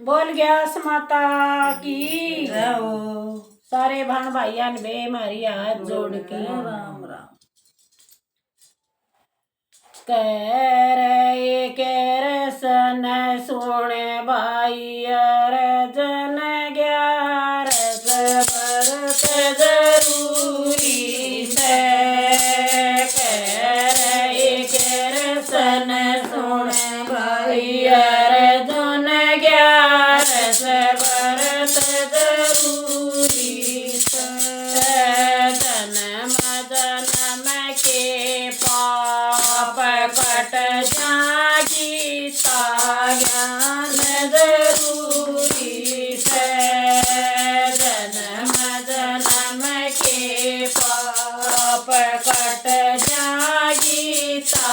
बोल गया माता की रहो सारे भान भाइया बे मारी हाथ जोड़ के राम राम। कर सन सोने भाई जन ग्यारस भरत जरूरी से कर सन सोने भाई जन ग्यारस भरत जरूरी से जन्म जन्म के पाप कट जागी ता ज्ञान जरूरी से जन्म जन्म के पाप कट जागी ता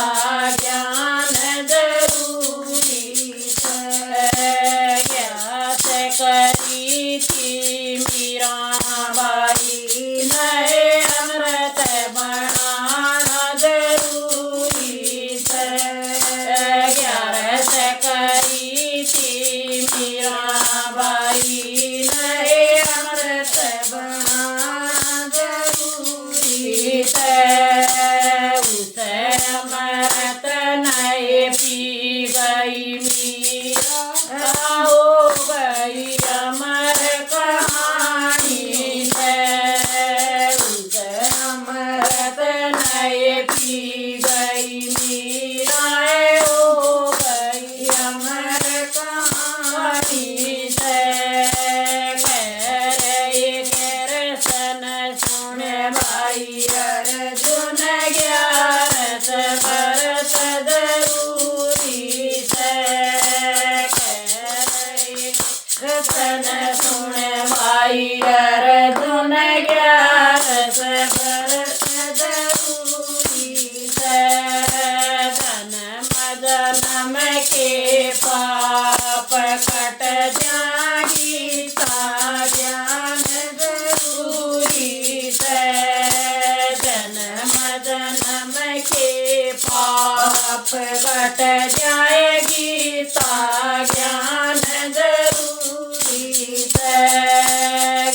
ज्ञान जरूरी से ज्ञात करी थी मीरा बाई नए अमृत बनाना जरूरी से ग्यारस करी थी मीरा बाई नए अमृत बनाना जरूरी से उसे अमृत नए पी गई मीरा हो गई अमर कहानी से उसे अमृत नए पी गई मीरा हो गई अमर कहानी से कर सन सुन भाई अर्जुन ग्यारस भरत जरूरी से सन सुन भाई अर्जुन ग्यारस भरत जरूरी से जन्म जन्म के पाप कट जागी ता ज्ञान जरूरी से जन्म जन्म के पाप कट जाएगी ता ज्ञान जरूरी से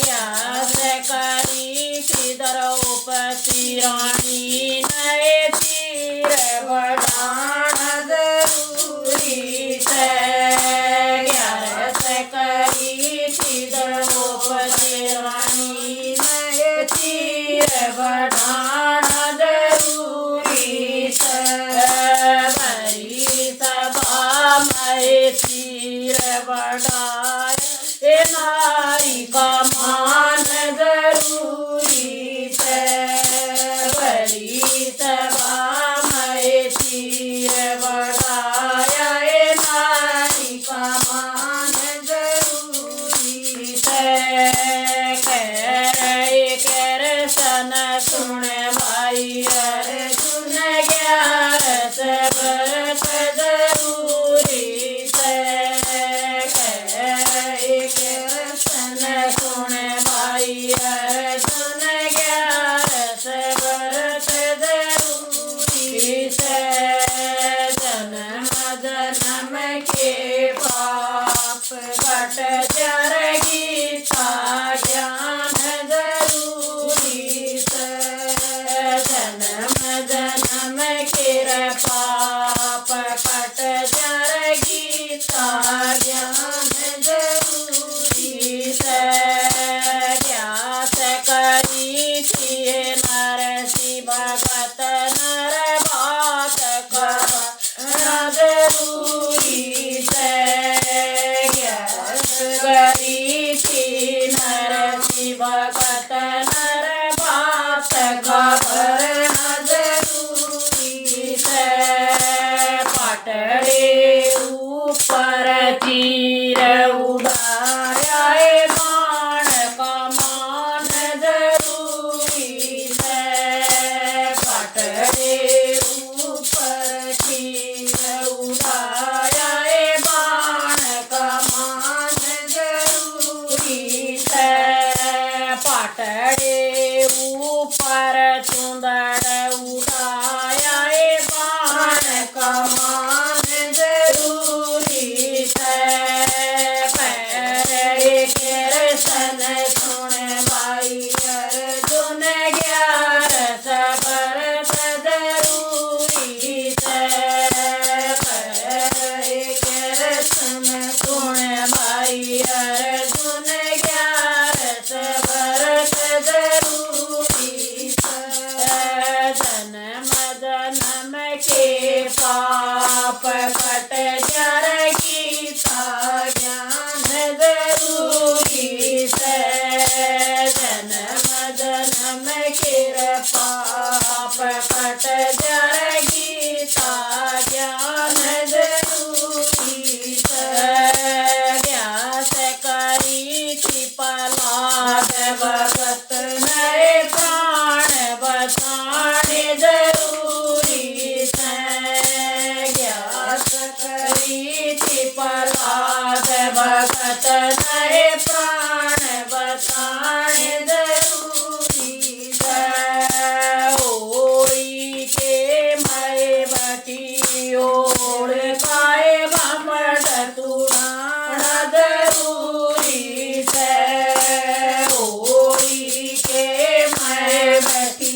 ज्ञान करी थी द्रौपदी रानी नए तीर बढ़ाना जरूरी से ग्यारस करी थी द्रौपदी रानी नए तीर बढ़ाना जरूरी से बड़ी सभा में तीर बढ़ाए नारी का मान जरूरी से बड़ी सभा में तीर बढ़ाया नारी का मान जरूरी से कर सन सुन भाई अर्जुन ग्यारस भरत जरूरी से कर सन सुन भाई अर्जुन ग्यारस भरत जरूरी से जन्म जन्म के पाप कट जाएगी ता ज्ञान जरूरी से जन्म जन्म के पाप कट जाएगी ता ज्ञान जरूरी से ज्ञात करी थी नरसी भगत नर बात करना जरूरी से ज्ञात करी थी नरसी भगत नर बात करना जरूरी से पटड़े ऊपर तीर उड़ाया बाण कमान जरूरी से पटड़े ऊपर तीर उड़ाया बाण कमान जरूरी से पटड़े ऊपर चुंदड़ उड़ाया बाण कमान जरूरी से थी प्रहलाद भगत नए प्राण बताण जरूरी है। ओई के मैं बटी ओढ़ काए घमंड तुड़ाना जरूरी है। ओई के मैं बटी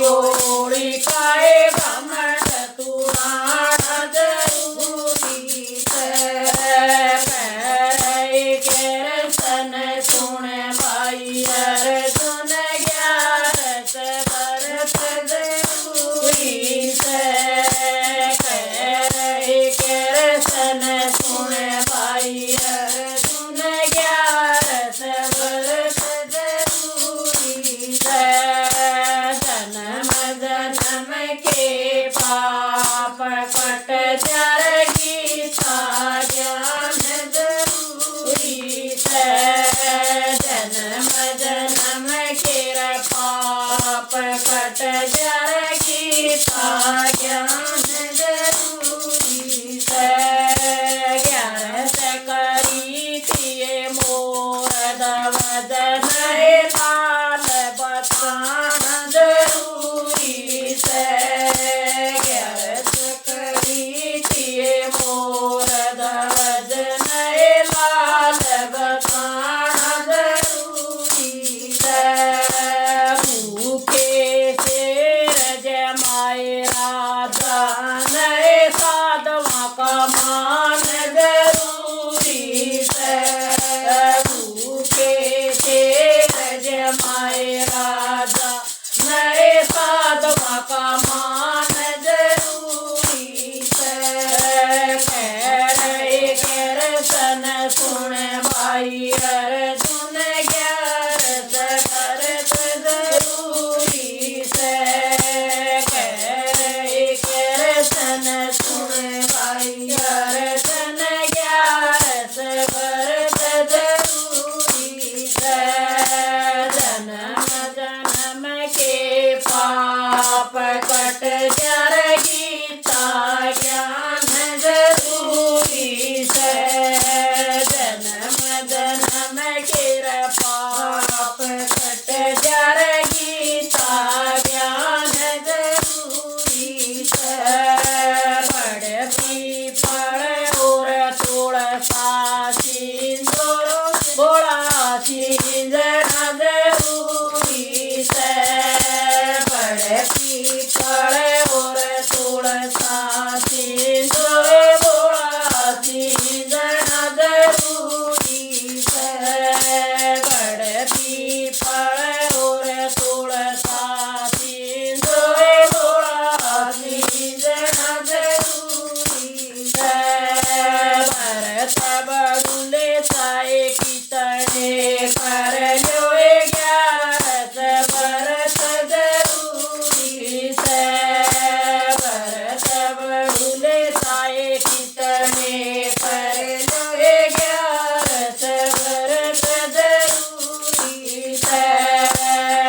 ओढ़ काए घमंड तुड़ाना जरूरी है। के सन सुन भाई अर्जुन ग्यारस भरत जरूरी है। के सन सुन भाई अर्जुन ग्यारस भरत जरूरी है। जन्म जन्म के पाप कट जर गीता ज्ञान जरूरी है। जन्म जन्म के पाप कट जर गीता ज्ञान जरूरी है। ग्यारस करी थिए मोर दवदन लाल बतान जरूरी है। ग्यारस करी थिए मोर दवदन लाल बतान जरूरी है। भूखे शेर जमाए राजा नए साधवा का मान जरूरी है। भूखे शेर जमाए राजा नए साधवा का मान जरूरी है। सन सुन भाई अर्जुन ग्यारस भरत जरूरी है। सन सुन भाई अर्जुन ग्यारस भरत जरूरी है। जन्म जन्म के पाप कट जर गीता ज्ञान जरूरी है। जन्म जन्म के पाप कट जर गीता ज्ञान जरूरी है। बड़ पीपल और तुलसा सिंदूर बोला सिंजना जरूरी है। बड़ पीपल और तुलसा सिंदूर बोला सिंजना जरूरी है। बड़ पीपल और तुलसा सिंदूर बोला सिंजना जरूरी है। भरत बड़ुले चाहे कितने कर लो ग्यारस भरत जरूरी है। भरत बड़ुले चाहे कितने कर लो ग्यारस भरत जरूरी है।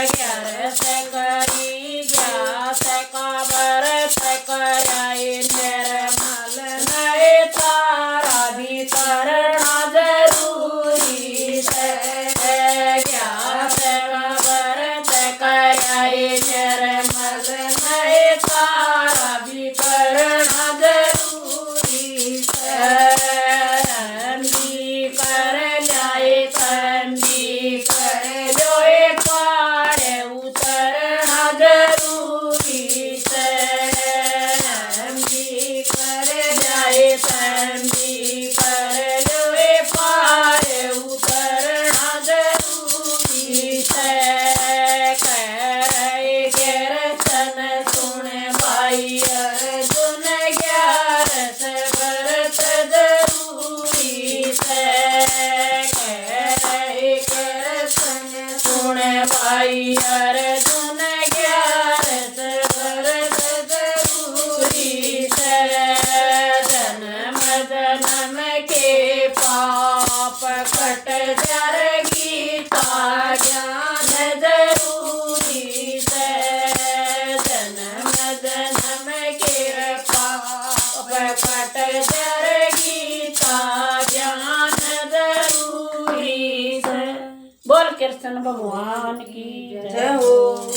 ग्यारस करी ग्यास का भरत कराए निर्मल नए तारा भी करना जरूरी है। ग्यास का भरत कराए निर्मल नए तारा भी करना जरूरी है। भी कर जाए भी कर जो पार उतरना जरूरी है। भी कर जाए भी कर जो पार उतरना जरूरी है। सन सुन भाई अर्जुन ग्यारस भरत जरूरी है। सन सुन भाई अर्जुन ग्यारस भरत जरूरी है। जन्म जन्म के पाप कट जर गीता ज्ञान जरूरी है। जन्म जन्म के पाप कट जर बोल कृष्ण भगवान की जय हो।